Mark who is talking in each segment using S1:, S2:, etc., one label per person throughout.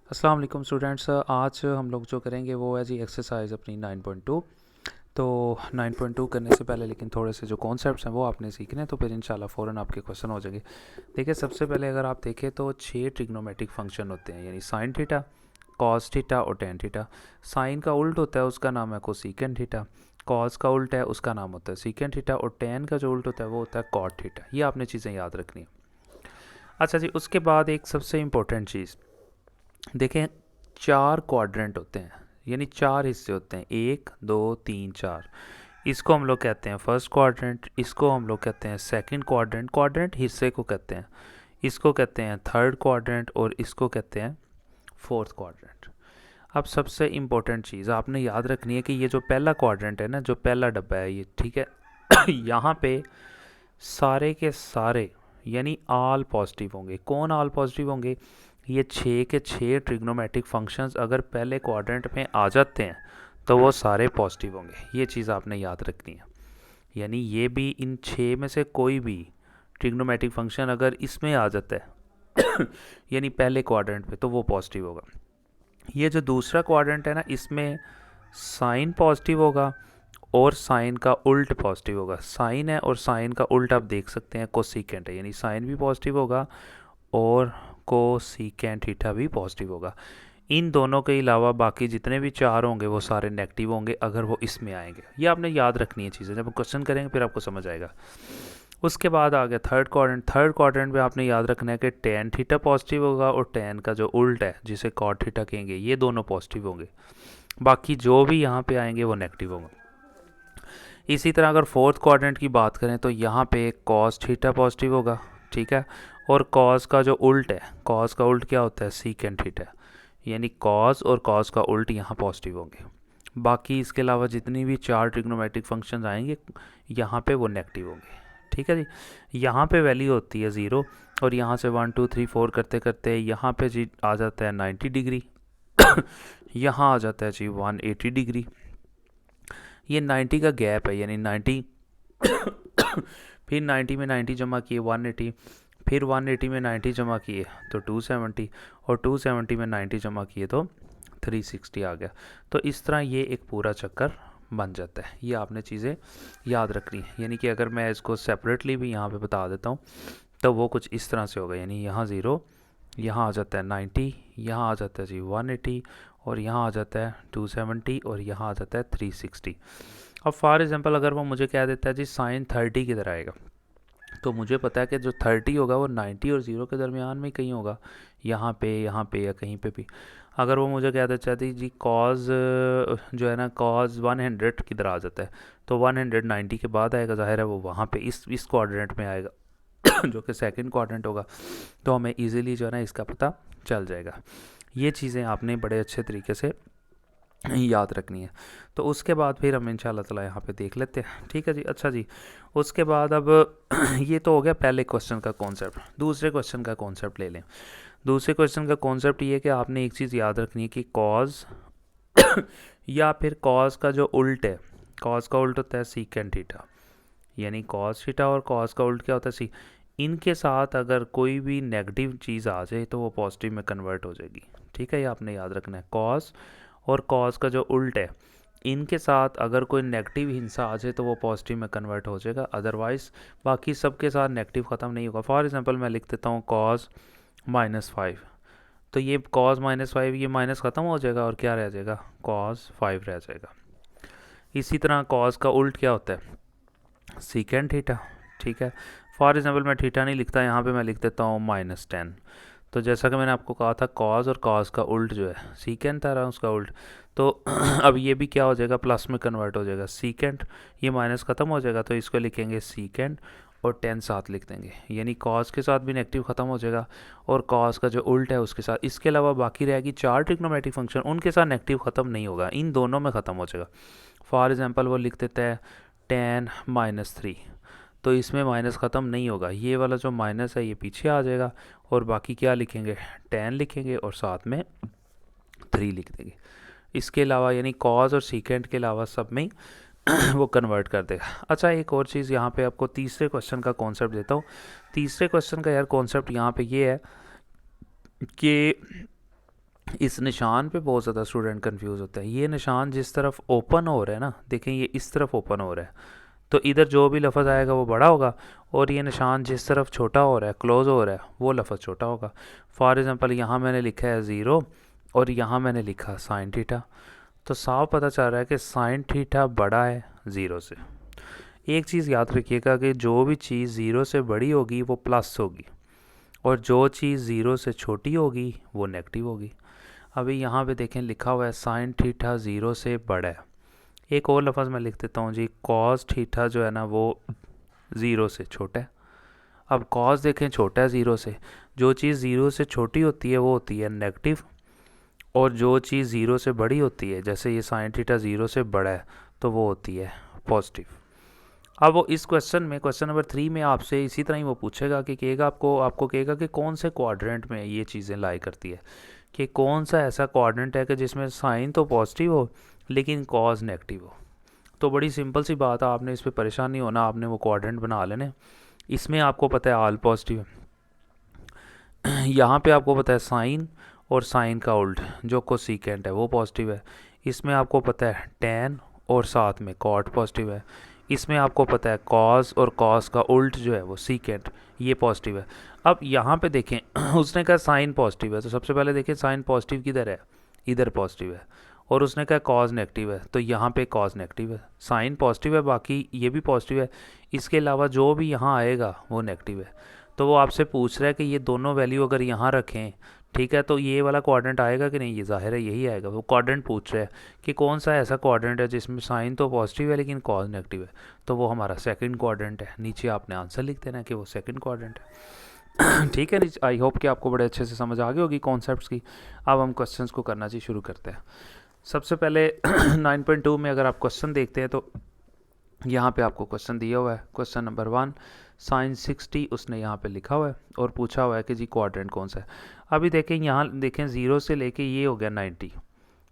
S1: अस्सलाम वालेकुम स्टूडेंट्स। आज हम लोग जो करेंगे वो है जी एक्सरसाइज अपनी 9.2। तो 9.2 करने से पहले लेकिन थोड़े से जो कॉन्सेप्ट्स हैं वो आपने सीखने हैं, तो फिर इंशाल्लाह फ़ौरन आपके क्वेश्चन हो जाएंगे। देखिए, सबसे पहले अगर आप देखें तो 6 ट्रिग्नोमेट्रिक फंक्शन होते हैं, यानी साइन थीटा, कॉस थीटा और टेन थीटा। साइन का उल्ट होता है उसका नाम है कोसिकेंट थीटा, कॉस का उल्ट है उसका नाम होता है सीकेंट थीटा, और टेन का जो उल्ट होता है वो होता है कॉट थीटा। ये आपने चीज़ें याद रखनी है। अच्छा जी, उसके बाद एक सबसे इम्पोर्टेंट चीज़ देखें, 4 क्वाड्रेंट होते हैं, यानी 4 हिस्से होते हैं, 1 2 3 4। इसको हम लोग कहते हैं फर्स्ट क्वाड्रेंट, इसको हम लोग कहते हैं सेकंड क्वाड्रेंट, क्वाड्रेंट हिस्से को कहते हैं, इसको कहते हैं थर्ड क्वाड्रेंट और इसको कहते हैं फोर्थ क्वाड्रेंट। अब सबसे इम्पोर्टेंट चीज़ आपने याद रखनी है कि ये जो पहला क्वाड्रेंट है ना, जो पहला डब्बा है ये, ठीक है, यहाँ पे सारे के सारे यानी ऑल पॉजिटिव होंगे। कौन ऑल पॉजिटिव होंगे? ये 6 के 6 ट्रिग्नोमेट्रिक फंक्शंस अगर पहले क्वाड्रेंट में आ जाते हैं तो वो सारे पॉजिटिव होंगे। ये चीज़ आपने याद रखनी है। यानी ये भी इन 6 में से कोई भी ट्रिग्नोमेट्रिक फंक्शन अगर इसमें आ जाता है यानी पहले क्वाड्रेंट पे, तो वो पॉजिटिव होगा। ये जो दूसरा क्वाड्रेंट है ना, इसमें साइन पॉजिटिव होगा और साइन का उल्ट पॉजिटिव होगा। साइन है और साइन का उल्ट आप देख सकते हैं कोसिकेंट है, यानी साइन भी पॉजिटिव होगा और कोसिकेंट थीटा भी पॉजिटिव होगा। इन दोनों के अलावा बाकी जितने भी 4 होंगे वो सारे नेगेटिव होंगे अगर वो इसमें आएंगे। ये आपने याद रखनी है चीज़ें, जब हम क्वेश्चन करेंगे फिर आपको समझ आएगा। उसके बाद आ गया थर्ड क्वाड्रेंट। थर्ड क्वाड्रेंट में आपने याद रखना है कि टेन थीटा पॉजिटिव होगा और टेन का जो उल्ट है जिसे कॉट थीटा कहेंगे, ये दोनों पॉजिटिव होंगे। बाकी जो भी यहाँ पे आएंगे वो नेगेटिव होंगे। इसी तरह अगर फोर्थ क्वाड्रेंट की बात करें तो यहाँ पे कॉस थीटा पॉजिटिव होगा, ठीक है, और कॉस का जो उल्ट है, कॉस का उल्ट क्या होता है? सीकेंट थीटा, यानी कॉस और कॉस का उल्ट यहाँ पॉजिटिव होंगे। बाकी इसके अलावा जितनी भी 4 ट्रिग्नोमेट्रिक फंक्शंस आएंगे यहाँ पे वो नेगेटिव होंगे। ठीक है जी। यहाँ पे वैल्यू होती है 0 और यहाँ से 1 2 3 4 करते करते यहाँ पे जी आ जाता है 90 डिग्री यहाँ आ जाता है जी 180 डिग्री। ये 90 का गैप है, यानी 90 फिर 90 में 90 जमा किए 180, फिर 180 में 90 जमा किए तो 270, और 270 में 90 जमा किए तो 360 आ गया। तो इस तरह ये एक पूरा चक्कर बन जाता है। ये आपने चीज़ें याद रखनी है। यानी कि अगर मैं इसको सेपरेटली भी यहाँ पे बता देता हूँ तो वो कुछ इस तरह से होगा, यानी यहाँ 0, यहाँ आ जाता है 90, यहाँ आ जाता है जी 180, और यहाँ आ जाता है 270, और यहाँ आ जाता है 360। अब फॉर एग्जांपल अगर वो मुझे कह देता है जी साइन 30 की तरह आएगा, तो मुझे पता है कि जो 30 होगा वो 90 और 0 के दरमियान में कहीं होगा, यहाँ पे या कहीं पे भी। अगर वो मुझे कह देता है जी कॉज जो है ना, कॉज 100 की तरह आ जाता है, तो 190 के बाद आएगा, जाहिर है वो वहाँ पे इस क्वाड्रेंट में आएगा जो कि सेकंड क्वाड्रेंट होगा। तो हमें इजीली जो है ना इसका पता चल जाएगा। ये चीज़ें आपने बड़े अच्छे तरीके से याद रखनी है। तो उसके बाद फिर हम इंशाल्लाह ताला यहाँ पे देख लेते हैं। ठीक है जी। अच्छा जी, उसके बाद अब ये तो हो गया पहले क्वेश्चन का कॉन्सेप्ट। दूसरे क्वेश्चन का कॉन्सेप्ट ले लें। दूसरे क्वेश्चन का कॉन्सेप्ट ये है कि आपने एक चीज़ याद रखनी है कि कॉज या फिर कॉज का जो उल्ट है, कॉज का उल्ट होता है सीकेंट थीटा, यानी कॉस थीटा और कॉस का उल्ट क्या होता है? सी। इनके साथ अगर कोई भी नेगेटिव चीज़ आ जाए तो वो पॉजिटिव में कन्वर्ट हो जाएगी। ठीक है, ये आपने याद रखना है। कॉस और कॉस का जो उल्ट है, इनके साथ अगर कोई नेगेटिव हिस्सा आ जाए तो वो पॉजिटिव में कन्वर्ट हो जाएगा, अदरवाइज बाकी सबके साथ नेगेटिव ख़त्म नहीं होगा। फॉर एग्जांपल मैं लिख देता हूँ कॉस -5, तो ये कॉस -5 ये माइनस ख़त्म हो जाएगा और क्या रह जाएगा? कॉस 5 रह जाएगा। इसी तरह कॉस का उल्ट क्या होता है? Secant theta. ठीक है, फॉर एग्जांपल मैं थीटा नहीं लिखता, यहाँ पे मैं लिख देता हूँ -10। तो जैसा कि मैंने आपको कहा था कॉस और कॉस का उल्ट जो है सीकेंट था, रहा उसका उल्ट, तो अब ये भी क्या हो जाएगा? प्लस में कन्वर्ट हो जाएगा। सीकेंट, ये माइनस ख़त्म हो जाएगा तो इसको लिखेंगे सीकेंट और 10 साथ लिख देंगे, यानी कॉस के साथ भी नेगेटिव ख़त्म हो जाएगा और कॉस का जो उल्ट है उसके साथ। इसके अलावा बाकी रहेगी 4 ट्रिग्नोमेट्रिक फंक्शन, उनके साथ नेगेटिव ख़त्म नहीं होगा, इन दोनों में ख़त्म हो जाएगा। फॉर एग्जांपल वो लिख देता है 10-3, तो इसमें माइनस ख़त्म नहीं होगा, ये वाला जो माइनस है ये पीछे आ जाएगा और बाकी क्या लिखेंगे? 10 लिखेंगे और साथ में 3 लिख देंगे। इसके अलावा यानी कॉज और सीकेंट के अलावा सब में वो कन्वर्ट कर देगा। अच्छा, एक और चीज़ यहाँ पे आपको तीसरे क्वेश्चन का कॉन्सेप्ट देता हूँ। तीसरे क्वेश्चन का यार कॉन्सेप्ट यहाँ पे ये है कि इस निशान पे बहुत ज़्यादा स्टूडेंट कंफ्यूज होते हैं। ये निशान जिस तरफ ओपन हो रहा है ना, देखें ये इस तरफ ओपन हो रहा है, तो इधर जो भी लफ्ज़ आएगा वो बड़ा होगा, और ये निशान जिस तरफ छोटा हो रहा है, क्लोज हो रहा है, वो लफ्ज़ छोटा होगा। फॉर एग्ज़ाम्पल यहाँ मैंने लिखा है 0 और यहाँ मैंने लिखा साइन थीटा, तो साफ पता चल रहा है कि साइन थीटा बड़ा है 0 से। एक चीज़ याद रखिएगा कि जो भी चीज़ 0 से बड़ी होगी वो प्लस होगी, और जो चीज़ 0 से छोटी होगी वो नेगेटिव होगी। अभी यहाँ पे देखें लिखा हुआ है साइन थीटा 0 से बड़ा है। एक और लफ्ज़ मैं लिख देता हूँ जी, कॉस थीटा जो है ना वो 0 से छोटा है। अब कॉस देखें छोटा है 0 से, जो चीज़ 0 से छोटी होती है वो होती है नेगेटिव, और जो चीज़ 0 से बड़ी होती है, जैसे ये साइन थीटा 0 से बड़ा है, तो वो होती है पॉजिटिव। अब वो इस क्वेश्चन में, क्वेश्चन नंबर 3 में आपसे इसी तरह ही वो पूछेगा कि कहेगा आपको कहेगा कि कौन से क्वाड्रेंट में ये चीज़ें लाई करती है, कि कौन सा ऐसा क्वाड्रेंट है कि जिसमें साइन तो पॉजिटिव हो लेकिन कॉज नेगेटिव हो। तो बड़ी सिंपल सी बात है, आपने इस पर परेशान नहीं होना, आपने वो क्वाड्रेंट बना लेने। इसमें आपको पता है ऑल पॉजिटिव है, यहाँ पे आपको पता है साइन और साइन का उल्ट जो कोसिकेंट है वो पॉजिटिव है। इसमें आपको पता है टेन और साथ में कॉट पॉजिटिव है। इसमें आपको पता है कॉस और कॉस का उल्ट जो है वो सीकेंट, ये पॉजिटिव है। अब यहाँ पे देखें उसने कहा साइन पॉजिटिव है, तो सबसे पहले देखें साइन पॉजिटिव किधर है, इधर पॉजिटिव है, और उसने कहा कॉज नेगेटिव है, तो यहाँ पे कॉज नेगेटिव है। साइन पॉजिटिव है, बाकी ये भी पॉजिटिव है, इसके अलावा जो भी यहाँ आएगा वो नेगेटिव है। तो वो आपसे पूछ रहा है कि ये दोनों वैल्यू अगर यहाँ रखें, ठीक है, तो ये वाला क्वाड्रेंट आएगा कि नहीं, ये जाहिर है यही आएगा। वो क्वाड्रेंट पूछ रहा है कि कौन सा ऐसा क्वाड्रेंट है जिसमें साइन तो पॉजिटिव है लेकिन कॉज नेगेटिव है, तो वो हमारा सेकंड क्वाड्रेंट है। नीचे आपने आंसर लिख देना कि वो सेकंड क्वाड्रेंट है। ठीक है, आई होप कि आपको बड़े अच्छे से समझ आ गई होगी कॉन्सेप्ट्स की। अब हम क्वेश्चंस को करना जी शुरू करते हैं। सबसे पहले 9.2 में अगर आप क्वेश्चन देखते हैं तो यहाँ पे आपको क्वेश्चन दिया हुआ है, क्वेश्चन नंबर 1 साइन 60 उसने यहाँ पे लिखा हुआ है और पूछा हुआ है कि जी क्वाड्रेंट कौन सा है। अभी देखें यहाँ देखें 0 से लेके ये हो गया 90,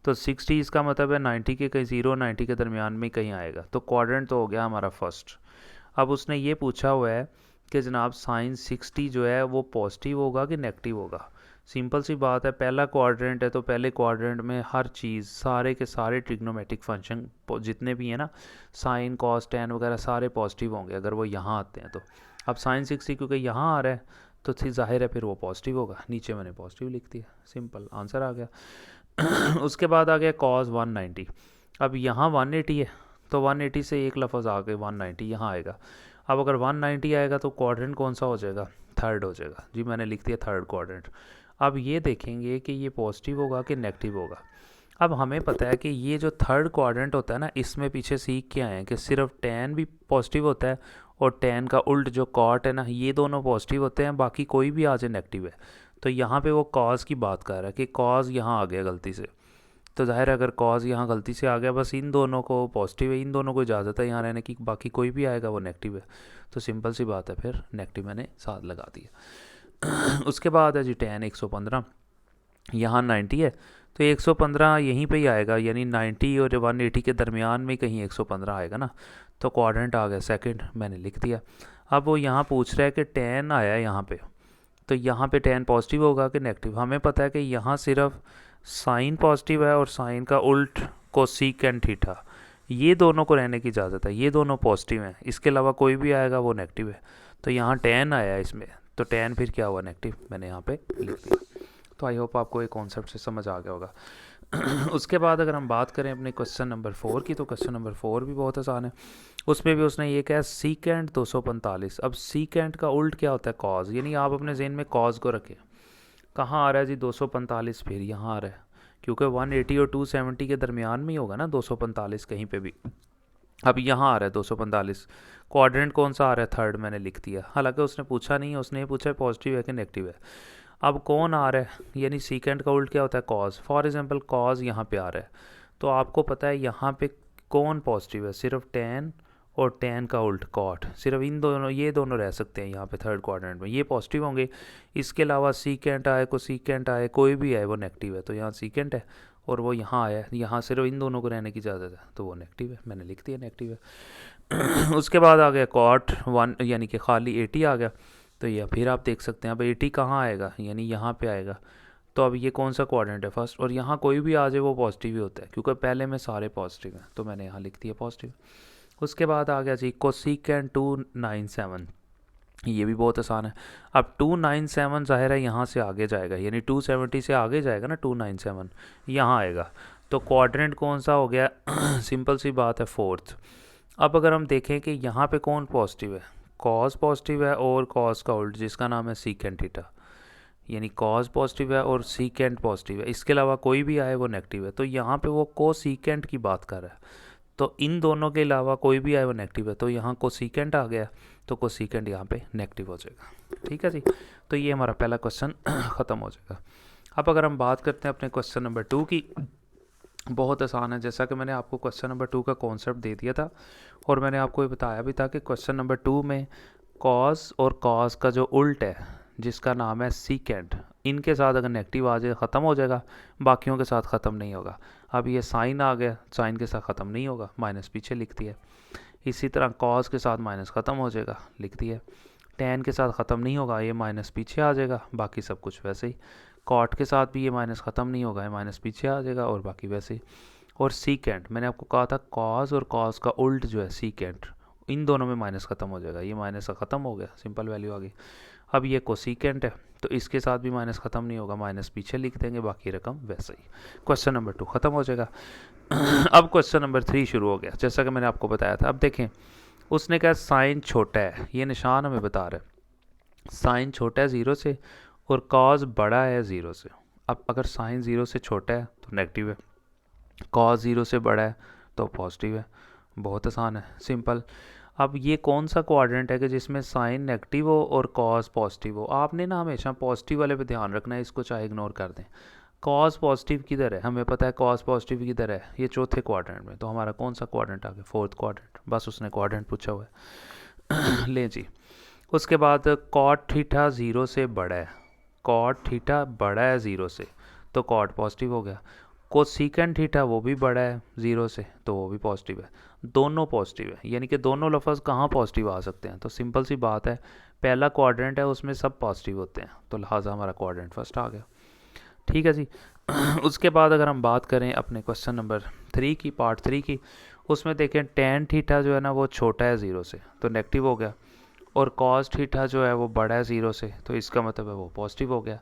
S1: तो 60 इसका मतलब है 90 के कहीं 0 90 के दरमियान में कहीं आएगा, तो क्वाड्रेंट तो हो गया हमारा फर्स्ट। अब उसने ये पूछा हुआ है कि जनाब साइन 60 जो है वो पॉजिटिव होगा कि नेगेटिव होगा। सिंपल सी बात है, पहला क्वाड्रेंट है तो पहले क्वाड्रेंट में हर चीज़, सारे के सारे ट्रिग्नोमेट्रिक फंक्शन जितने भी हैं ना, साइन कॉस टेन वगैरह सारे पॉजिटिव होंगे अगर वो यहाँ आते हैं तो। अब साइन 60 क्योंकि यहाँ आ रहा है तो जाहिर है फिर वो पॉजिटिव होगा, नीचे मैंने पॉजिटिव लिख दिया, सिंपल आंसर आ गया। उसके बाद आ गया कॉस 190। अब यहाँ 180 है तो 180 से एक लफ्ज़ आ गए 190 यहाँ आएगा। अब अगर 190 आएगा तो क्वाड्रेंट कौन सा हो जाएगा, थर्ड हो जाएगा जी, मैंने लिख दिया थर्ड क्वाड्रेंट। अब ये देखेंगे कि ये पॉजिटिव होगा कि नेगेटिव होगा। अब हमें पता है कि ये जो थर्ड क्वाड्रेंट होता है ना, इसमें पीछे सीख के आए हैं कि सिर्फ टेन भी पॉजिटिव होता है और टेन का उल्ट जो कॉट है ना, ये दोनों पॉजिटिव होते हैं, बाकी कोई भी आ जाए नेगेटिव है। तो यहाँ पे वो कॉज की बात कर रहा है कि कॉज यहाँ आ गया गलती से, तो जाहिर है अगर कॉज यहाँ गलती से आ गया, बस इन दोनों को पॉजिटिव है, इन दोनों को इजाज़त है यहाँ रहने की, बाकी कोई भी आएगा वो नेगेटिव है, तो सिंपल सी बात है फिर नेगेटिव मैंने साथ लगा दिया। उसके बाद है जी टेन 115, यहाँ 90 है तो 115 यहीं पे ही आएगा, यानी 90 और 180 के दरमियान में कहीं 115 आएगा ना, तो क्वाड्रेंट आ गया सेकंड, मैंने लिख दिया। अब वो यहाँ पूछ रहा है कि 10 आया है यहाँ पे, तो यहाँ पे 10 पॉजिटिव होगा कि नेगेटिव। हमें पता है कि यहाँ सिर्फ साइन पॉजिटिव है और साइन का उल्ट कोसेकेंट थीटा, ये दोनों को रहने की इजाज़त है, ये दोनों पॉजिटिव हैं, इसके अलावा कोई भी आएगा वो नेगेटिव है। तो यहाँ 10 आया है इसमें, तो 10 फिर क्या हुआ, नेगेटिव, मैंने यहाँ पे लिख दिया। तो आई होप आपको ये कॉन्सेप्ट से समझ आ गया होगा। उसके बाद अगर हम बात करें अपने क्वेश्चन नंबर 4 की, तो क्वेश्चन नंबर 4 भी बहुत आसान है। उसमें भी उसने ये कहा सीकेंट 245। अब सीकेंट का उल्ट क्या होता है, कॉज, यानी आप अपने जहन में कॉज को रखें। कहाँ आ रहा है जी 245, फिर यहाँ आ रहा है, क्योंकि 180 और 270 के दरमियान में ही होगा ना 245 कहीं पे भी। अब यहाँ आ रहा है 245, क्वाड्रेंट कौन सा आ रहा है, थर्ड, मैंने लिख दिया। हालांकि उसने पूछा नहीं है, उसने ये पूछा है पॉजिटिव है कि नेगेटिव है। अब कौन आ रहा है, यानी सीकेंट का उल्ट क्या होता है, कॉज। फॉर एग्जांपल कॉज यहाँ पे आ रहा है, तो आपको पता है यहाँ पे कौन पॉजिटिव है, सिर्फ 10 और 10 का उल्ट कॉट, सिर्फ इन दोनों, ये दोनों रह सकते हैं यहाँ पे थर्ड क्वाड्रेंट में, ये पॉजिटिव होंगे। इसके अलावा सीकेंट आए, को सीकेंट आए, कोई भी आए वो नेगेटिव है, तो यहाँ सीकेंट है और वो यहाँ आया, यहाँ सिर्फ इन दोनों को रहने की इजाज़त है, तो वो नेगेटिव है, मैंने लिख दिया नेगेटिव है। उसके बाद आ गया कॉट 1, यानी कि खाली 80 आ गया, तो यह फिर आप देख सकते हैं अब 80 कहाँ आएगा, यानी यहाँ पे आएगा, तो अब ये कौन सा क्वाड्रेंट है फर्स्ट, और यहाँ कोई भी आ जाए वो पॉजिटिव ही होता है क्योंकि पहले में सारे पॉजिटिव हैं, तो मैंने यहाँ लिख दिया पॉजिटिव। उसके बाद आ गया जी कोसेकेंट 297, ये भी बहुत आसान है। अब 297 ज़ाहिर है यहाँ से आगे जाएगा, यानी 270 से आगे जाएगा ना, 297 यहाँ आएगा, तो क्वाड्रेंट कौन सा हो गया सिंपल सी बात है फोर्थ। अब अगर हम देखें कि यहाँ पे कौन पॉजिटिव है, कॉस पॉजिटिव है और कॉस का उल्ट जिसका नाम है सीकेंट थीटा, यानी कॉस पॉजिटिव है और सीकेंट पॉजिटिव है, इसके अलावा कोई भी आए वो नेगेटिव है, तो यहाँ पे वो कोसीकेंट की बात कर रहा है, तो इन दोनों के अलावा कोई भी आए वो नेगेटिव है, तो यहाँ कोसीकेंट आ गया, तो कोसीकेंट यहाँ पे नेगेटिव हो जाएगा। ठीक है जी, तो ये हमारा पहला क्वेश्चन ख़त्म हो जाएगा। अब अगर हम बात करते हैं अपने क्वेश्चन नंबर 2 की, बहुत आसान है, जैसा कि मैंने आपको क्वेश्चन नंबर 2 का कॉन्सेप्ट दे दिया था और मैंने आपको ये बताया भी था कि क्वेश्चन नंबर 2 में कॉस और कॉस का जो उल्ट है जिसका नाम है सीकेंट, इनके साथ अगर नेगेटिव आ जाए ख़त्म हो जाएगा, बाकियों के साथ ख़त्म नहीं होगा। अब ये साइन आ गया, साइन के साथ ख़त्म नहीं होगा, माइनस पीछे लिख दिया। इसी तरह कॉस के साथ माइनस ख़त्म हो जाएगा, लिख दिया। टेन के साथ ख़त्म नहीं होगा, ये माइनस पीछे आ जाएगा, बाकी सब कुछ वैसे ही। कॉट के साथ भी ये माइनस ख़त्म नहीं होगा, ये माइनस पीछे आ जाएगा और बाकी वैसे ही। और सीकेंट, मैंने आपको कहा था कॉस और कॉस का उल्ट जो है सीकेंट, इन दोनों में माइनस ख़त्म हो जाएगा, ये माइनस ख़त्म हो गया, सिंपल वैल्यू आ गई। अब ये कोसीकेंट है तो इसके साथ भी माइनस ख़त्म नहीं होगा, माइनस पीछे लिख देंगे, बाकी रकम वैसे ही। क्वेश्चन नंबर 2 ख़त्म हो जाएगा। अब क्वेश्चन नंबर 3 शुरू हो गया, जैसा कि मैंने आपको बताया था। अब देखें, उसने कहा साइन छोटा है, ये निशान हमें बता रहा है साइन छोटा है 0 से और कॉस बड़ा है 0 से। अब अगर साइन 0 से छोटा है तो नेगेटिव है, कॉस 0 से बड़ा है तो पॉजिटिव है, बहुत आसान है, सिंपल। अब ये कौन सा क्वाड्रेंट है कि जिसमें साइन नेगेटिव हो और कॉस पॉजिटिव हो। आपने ना हमेशा पॉजिटिव वाले पे ध्यान रखना है, इसको चाहे इग्नोर कर दें। कॉस पॉजिटिव किधर है, हमें पता है कॉस पॉजिटिव किधर है, ये चौथे क्वाड्रेंट में, तो हमारा कौन सा क्वाड्रेंट आ गया, फोर्थ क्वाड्रेंट। बस उसने क्वाड्रेंट पूछा हुआ है लें जी। उसके बाद कॉट थीटा 0 से बड़ा है, कॉट थीटा बड़ा है 0 से तो कॉट पॉजिटिव हो गया। कोसेकेंट थीटा वो भी बड़ा है 0 से तो वो भी पॉजिटिव है, दोनों पॉजिटिव है, यानी कि दोनों लफ्ज़ कहाँ पॉजिटिव आ सकते हैं, तो सिंपल सी बात है, पहला क्वाड्रेंट है उसमें सब पॉजिटिव होते हैं, तो लिहाजा हमारा क्वाड्रेंट फर्स्ट आ गया। ठीक है जी। उसके बाद अगर हम बात करें अपने क्वेश्चन नंबर 3 की, पार्ट 3 की, उसमें देखें टेन थीटा जो है ना वो छोटा है 0 से तो नेगेटिव हो गया, और कॉस थीटा जो है वो बड़ा है 0 से तो इसका मतलब है वो पॉजिटिव हो गया,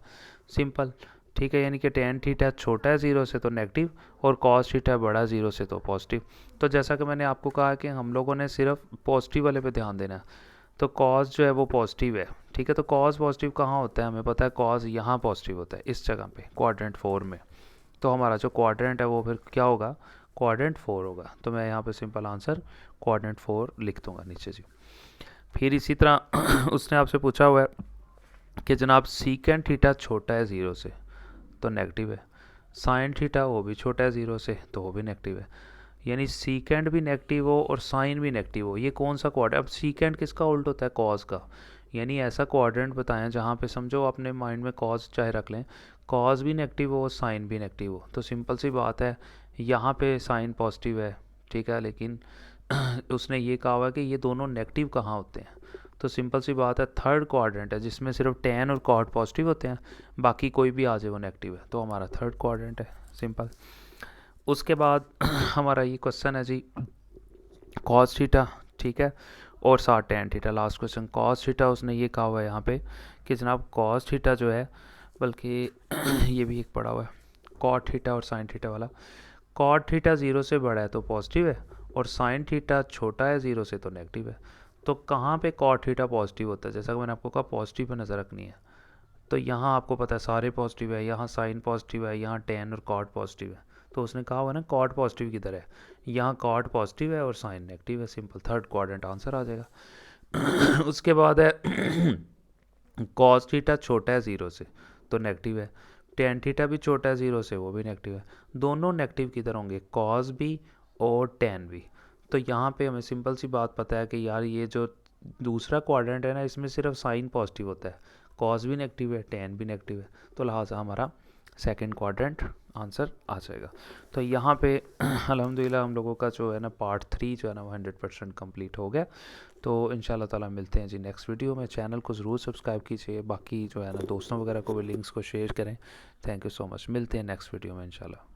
S1: सिंपल। ठीक है, यानी कि टेन थीटा छोटा है 0 से तो नेगेटिव और कॉस थीटा बड़ा 0 से तो पॉजिटिव। तो जैसा कि मैंने आपको कहा कि हम लोगों ने सिर्फ पॉजिटिव वाले पे ध्यान देना है, तो कॉस जो है वो पॉजिटिव है। ठीक है, तो कॉस पॉजिटिव कहाँ होता है, हमें पता है कॉस यहाँ पॉजिटिव होता है इस जगह पे क्वाड्रेंट 4 में, तो हमारा जो क्वाड्रेंट है वो फिर क्या होगा, क्वाड्रेंट 4 होगा। तो मैं यहाँ पे सिंपल आंसर क्वाड्रेंट 4 लिख दूंगा नीचे जी। फिर इसी तरह उसने आपसे पूछा हुआ है कि जनाब सीकेंट थीटा छोटा है 0 से तो नेगेटिव है, साइन थीटा वो भी छोटा है 0 से तो वो भी नेगेटिव है, यानी सीकेंट भी नेगेटिव हो और साइन भी नेगेटिव हो, ये कौन सा क्वाड्रेंट। अब सीकेंट किसका उल्ट होता है, कॉस का, यानी ऐसा क्वाड्रेंट बताएं जहाँ पे समझो अपने माइंड में कॉस चाहे रख लें, कॉस भी नेगेटिव हो साइन भी नेगेटिव हो, तो सिंपल सी बात है यहाँ पे साइन पॉजिटिव है। ठीक है, लेकिन उसने ये कहा हुआ है कि ये दोनों नेगेटिव कहाँ होते हैं, तो सिंपल सी बात है थर्ड क्वाड्रेंट है जिसमें सिर्फ टेन और कॉट पॉजिटिव होते हैं, बाकी कोई भी आ जाए वो नेगेटिव है, तो हमारा थर्ड क्वाड्रेंट है, सिंपल। उसके बाद हमारा ये क्वेश्चन है जी कॉस थीटा, ठीक है, और साथ tan theta, last question cos theta. उसने ये कहा हुआ है यहाँ पे कि जनाब कॉस थीटा जो है, बल्कि ये भी एक पड़ा हुआ है कॉट थीटा और साइन थीटा वाला, कॉट थीटा 0 से बड़ा है तो पॉजिटिव है और साइन थीटा छोटा है 0 से तो नेगेटिव है। तो कहाँ पे कॉट थीटा पॉजिटिव होता है, जैसा कि मैंने आपको कहा पॉजिटिव पे नज़र रखनी है, तो यहाँ आपको पता है सारे पॉजिटिव है, यहाँ साइन पॉजिटिव है, यहाँ टेन और कॉट पॉजिटिव है, तो उसने कहा हुआ ना कॉट पॉजिटिव किधर है, यहाँ कॉट पॉजिटिव है और साइन नेगेटिव है, सिंपल थर्ड क्वाड्रेंट आंसर आ जाएगा। उसके बाद है कॉस थीटा छोटा है 0 से तो नेगेटिव है, टेन थीटा भी छोटा है 0 से वो भी नेगेटिव है, दोनों नेगेटिव किधर होंगे, कॉस भी और टेन भी। तो यहाँ पे हमें सिंपल सी बात पता है कि यार ये जो दूसरा क्वाड्रेंट है ना इसमें सिर्फ साइन पॉजिटिव होता है, कॉस भी नेगेटिव है टेन भी नेगेटिव है, तो लिहाजा हमारा सेकंड क्वाड्रेंट आंसर आ जाएगा। तो यहाँ पे अल्हम्दुलिल्लाह हम लोगों का जो है ना पार्ट 3 जो है ना वो 100% कंप्लीट हो गया। तो इंशाल्लाह ताला मिलते हैं जी नेक्स्ट वीडियो में। चैनल को ज़रूर सब्सक्राइब कीजिए, बाकी जो है ना दोस्तों वगैरह को भी लिंक्स को शेयर करें। थैंक यू सो मच, मिलते हैं नेक्स्ट वीडियो में इंशाल्लाह।